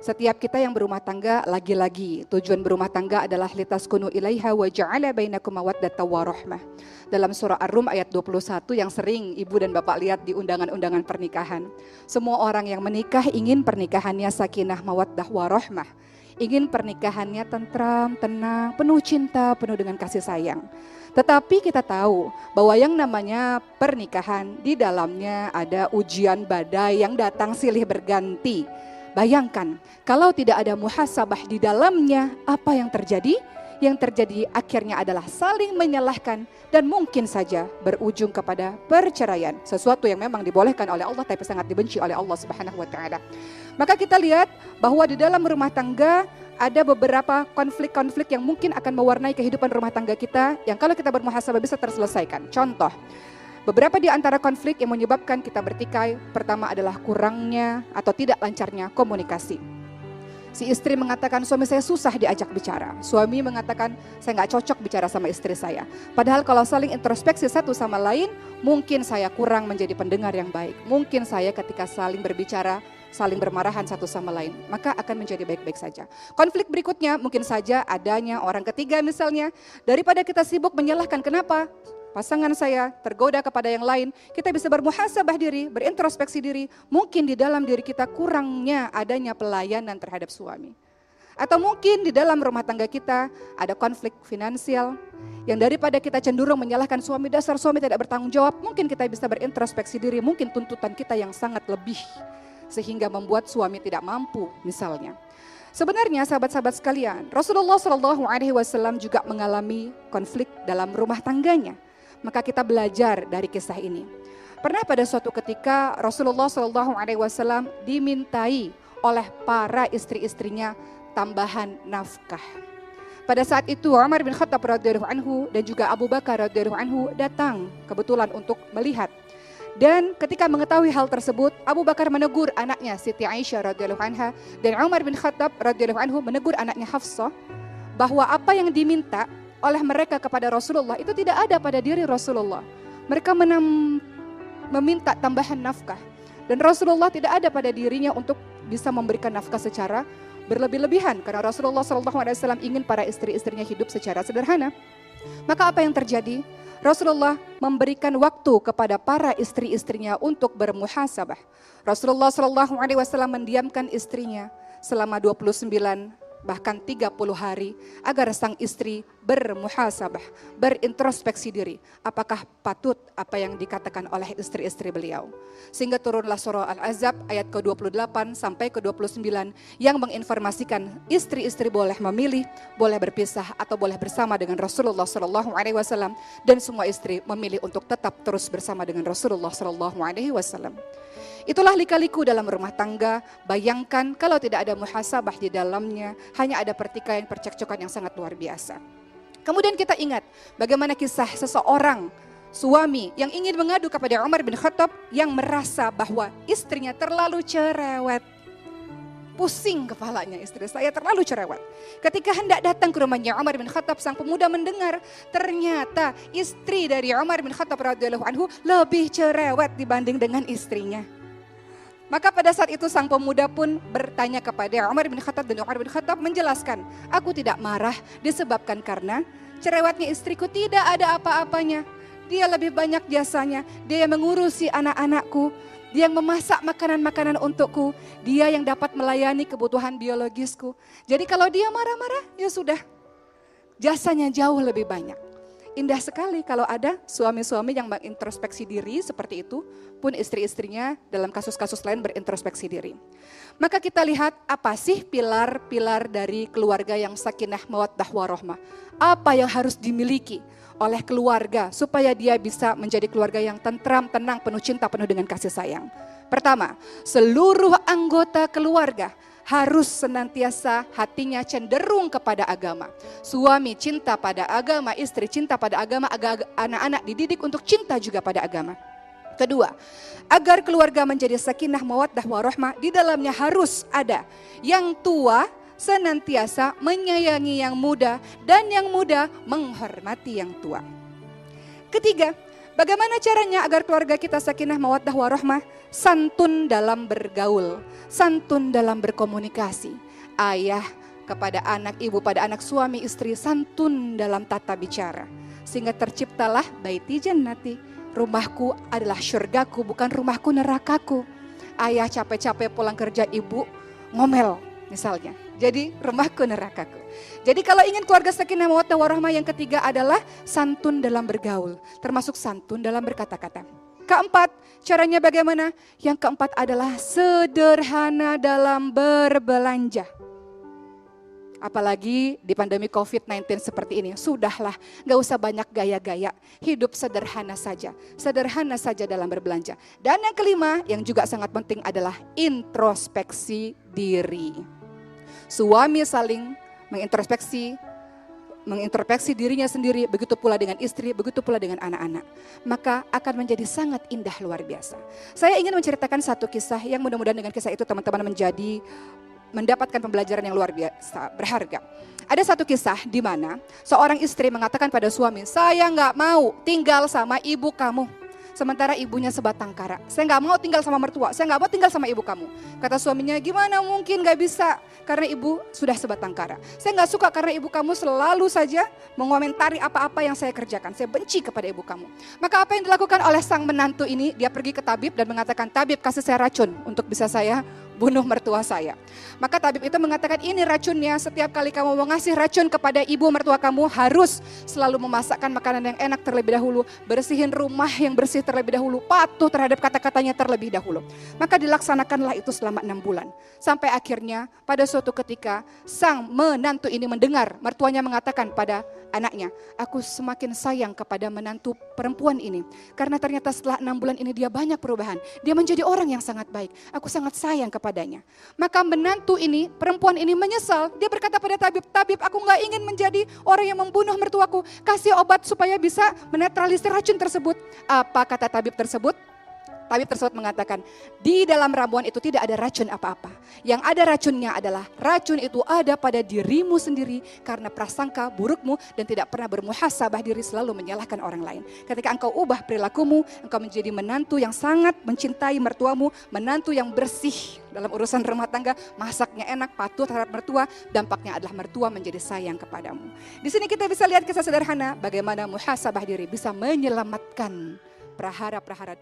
Setiap kita yang berumah tangga, lagi-lagi tujuan berumah tangga adalah litaskunu ilaiha wa ja'ala bainakum mawaddatan wa rahmah. Dalam surah Ar-Rum ayat 21 yang sering ibu dan bapak lihat di undangan-undangan pernikahan. Semua orang yang menikah ingin pernikahannya sakinah mawaddah wa rahmah. Ingin pernikahannya tentram, tenang, penuh cinta, penuh dengan kasih sayang. Tetapi kita tahu bahwa yang namanya pernikahan di dalamnya ada ujian badai yang datang silih berganti. Bayangkan, kalau tidak ada muhasabah di dalamnya, apa yang terjadi? Yang terjadi akhirnya adalah saling menyalahkan dan mungkin saja berujung kepada perceraian. Sesuatu yang memang dibolehkan oleh Allah tapi sangat dibenci oleh Allah Subhanahu wa taala. Maka kita lihat bahwa di dalam rumah tangga ada beberapa konflik-konflik yang mungkin akan mewarnai kehidupan rumah tangga kita yang kalau kita bermuhasabah bisa terselesaikan. Contoh, beberapa di antara konflik yang menyebabkan kita bertikai, pertama adalah kurangnya atau tidak lancarnya komunikasi. Si istri mengatakan suami saya susah diajak bicara. Suami mengatakan saya nggak cocok bicara sama istri saya. Padahal kalau saling introspeksi satu sama lain, mungkin saya kurang menjadi pendengar yang baik. Mungkin saya ketika saling berbicara, saling bermarahan satu sama lain, maka akan menjadi baik-baik saja. Konflik berikutnya mungkin saja adanya orang ketiga misalnya. Daripada kita sibuk menyalahkan kenapa pasangan saya tergoda kepada yang lain, kita bisa bermuhasabah diri, berintrospeksi diri. Mungkin di dalam diri kita kurangnya adanya pelayanan terhadap suami. Atau mungkin di dalam rumah tangga kita ada konflik finansial yang daripada kita cenderung menyalahkan suami, dasar suami tidak bertanggung jawab, mungkin kita bisa berintrospeksi diri, mungkin tuntutan kita yang sangat lebih sehingga membuat suami tidak mampu misalnya. Sebenarnya sahabat-sahabat sekalian, Rasulullah SAW juga mengalami konflik dalam rumah tangganya. Maka kita belajar dari kisah ini. Pernah pada suatu ketika Rasulullah SAW dimintai oleh para istri-istrinya tambahan nafkah. Pada saat itu Umar bin Khattab radhiyallahu anhu dan juga Abu Bakar radhiyallahu anhu datang kebetulan untuk melihat. Dan ketika mengetahui hal tersebut, Abu Bakar menegur anaknya Siti Aisyah radhiyallahu anha dan Umar bin Khattab radhiyallahu anhu menegur anaknya Hafsah bahwa apa yang diminta oleh mereka kepada Rasulullah itu tidak ada pada diri Rasulullah. Mereka meminta tambahan nafkah dan Rasulullah tidak ada pada dirinya untuk bisa memberikan nafkah secara berlebih-lebihan karena Rasulullah SAW ingin para istri-istrinya hidup secara sederhana. Maka apa yang terjadi? Rasulullah memberikan waktu kepada para istri-istrinya untuk bermuhasabah. Rasulullah SAW mendiamkan istrinya selama 29 bahkan 30 hari agar sang istri bermuhasabah, berintrospeksi diri. Apakah patut apa yang dikatakan oleh istri-istri beliau? Sehingga turunlah surah Al-Ahzab ayat ke-28 sampai ke-29 yang menginformasikan istri-istri boleh memilih, boleh berpisah atau boleh bersama dengan Rasulullah SAW dan semua istri memilih untuk tetap terus bersama dengan Rasulullah SAW. Itulah lika-liku dalam rumah tangga. Bayangkan kalau tidak ada muhasabah di dalamnya, hanya ada pertikaian, percekcokan yang sangat luar biasa. Kemudian kita ingat bagaimana kisah seseorang suami yang ingin mengadu kepada Umar bin Khattab yang merasa bahwa istrinya terlalu cerewet. Pusing kepalanya, istri saya terlalu cerewet. Ketika hendak datang ke rumahnya Umar bin Khattab, sang pemuda mendengar ternyata istri dari Umar bin Khattab radhiyallahu anhu lebih cerewet dibanding dengan istrinya. Maka pada saat itu sang pemuda pun bertanya kepada Umar bin Khattab dan Umar bin Khattab menjelaskan, aku tidak marah disebabkan karena cerewetnya istriku tidak ada apa-apanya. Dia lebih banyak jasanya, dia yang mengurusi anak-anakku, dia yang memasak makanan-makanan untukku, dia yang dapat melayani kebutuhan biologisku. Jadi kalau dia marah-marah ya sudah, jasanya jauh lebih banyak. Indah sekali kalau ada suami-suami yang mengintrospeksi diri seperti itu, pun istri-istrinya dalam kasus-kasus lain berintrospeksi diri. Maka kita lihat apa sih pilar-pilar dari keluarga yang sakinah mawaddah warahmah. Apa yang harus dimiliki oleh keluarga supaya dia bisa menjadi keluarga yang tentram, tenang, penuh cinta, penuh dengan kasih sayang. Pertama, seluruh anggota keluarga harus senantiasa hatinya cenderung kepada agama. Suami cinta pada agama, istri cinta pada agama, agar anak-anak dididik untuk cinta juga pada agama. Kedua, agar keluarga menjadi sakinah mawaddah warahmah, di dalamnya harus ada yang tua senantiasa menyayangi yang muda dan yang muda menghormati yang tua. Ketiga, Bagaimana caranya agar keluarga kita sakinah mawaddah warahmah? Santun dalam bergaul, santun dalam berkomunikasi. Ayah kepada anak, ibu pada anak, suami istri, santun dalam tata bicara. Sehingga terciptalah baiti jannati, rumahku adalah syurgaku, bukan rumahku nerakaku. Ayah capek-capek pulang kerja, ibu ngomel misalnya. Jadi rumahku nerakaku. Jadi kalau ingin keluarga sakinah mawaddah warahmah, yang ketiga adalah santun dalam bergaul, termasuk santun dalam berkata-kata. Keempat, caranya bagaimana? Yang keempat adalah sederhana dalam berbelanja. Apalagi di pandemi COVID-19 seperti ini, sudahlah, gak usah banyak gaya-gaya, hidup sederhana saja dalam berbelanja. Dan yang kelima, yang juga sangat penting adalah introspeksi diri. Suami saling mengintrospeksi dirinya sendiri, begitu pula dengan istri, begitu pula dengan anak-anak. Maka akan menjadi sangat indah luar biasa. Saya ingin menceritakan satu kisah yang mudah-mudahan dengan kisah itu teman-teman mendapatkan pembelajaran yang luar biasa, berharga. Ada satu kisah di mana seorang istri mengatakan pada suami, saya nggak mau tinggal sama ibu kamu. Sementara ibunya sebatang kara. Saya nggak mau tinggal sama mertua, saya nggak mau tinggal sama ibu kamu. Kata suaminya, gimana mungkin, nggak bisa, karena ibu sudah sebatang kara. Saya nggak suka karena ibu kamu selalu saja mengomentari apa-apa yang saya kerjakan. Saya benci kepada ibu kamu. Maka apa yang dilakukan oleh sang menantu ini, dia pergi ke tabib dan mengatakan, tabib kasih saya racun untuk bisa saya bunuh mertua saya. Maka tabib itu mengatakan, ini racunnya, setiap kali kamu mau ngasih racun kepada ibu mertua kamu, harus selalu memasakkan makanan yang enak terlebih dahulu, bersihin rumah yang bersih terlebih dahulu, patuh terhadap kata-katanya terlebih dahulu. Maka dilaksanakanlah itu selama 6 bulan. Sampai akhirnya pada suatu ketika sang menantu ini mendengar mertuanya mengatakan pada anaknya, aku semakin sayang kepada menantu perempuan ini. Karena ternyata setelah 6 bulan ini dia banyak perubahan. Dia menjadi orang yang sangat baik. Aku sangat sayang kepadanya. Maka menantu ini, perempuan ini menyesal. Dia berkata pada tabib, tabib aku gak ingin menjadi orang yang membunuh mertuaku. Kasih obat supaya bisa menetralisir racun tersebut. Apa kata tabib tersebut? Tabib tersebut mengatakan, di dalam ramuan itu tidak ada racun apa-apa. Yang ada racunnya adalah racun itu ada pada dirimu sendiri karena prasangka burukmu dan tidak pernah bermuhasabah diri, selalu menyalahkan orang lain. Ketika engkau ubah perilakumu, engkau menjadi menantu yang sangat mencintai mertuamu, menantu yang bersih dalam urusan rumah tangga, masaknya enak, patuh terhadap mertua, dampaknya adalah mertua menjadi sayang kepadamu. Di sini kita bisa lihat kisah sederhana bagaimana muhasabah diri bisa menyelamatkan prahara-prahara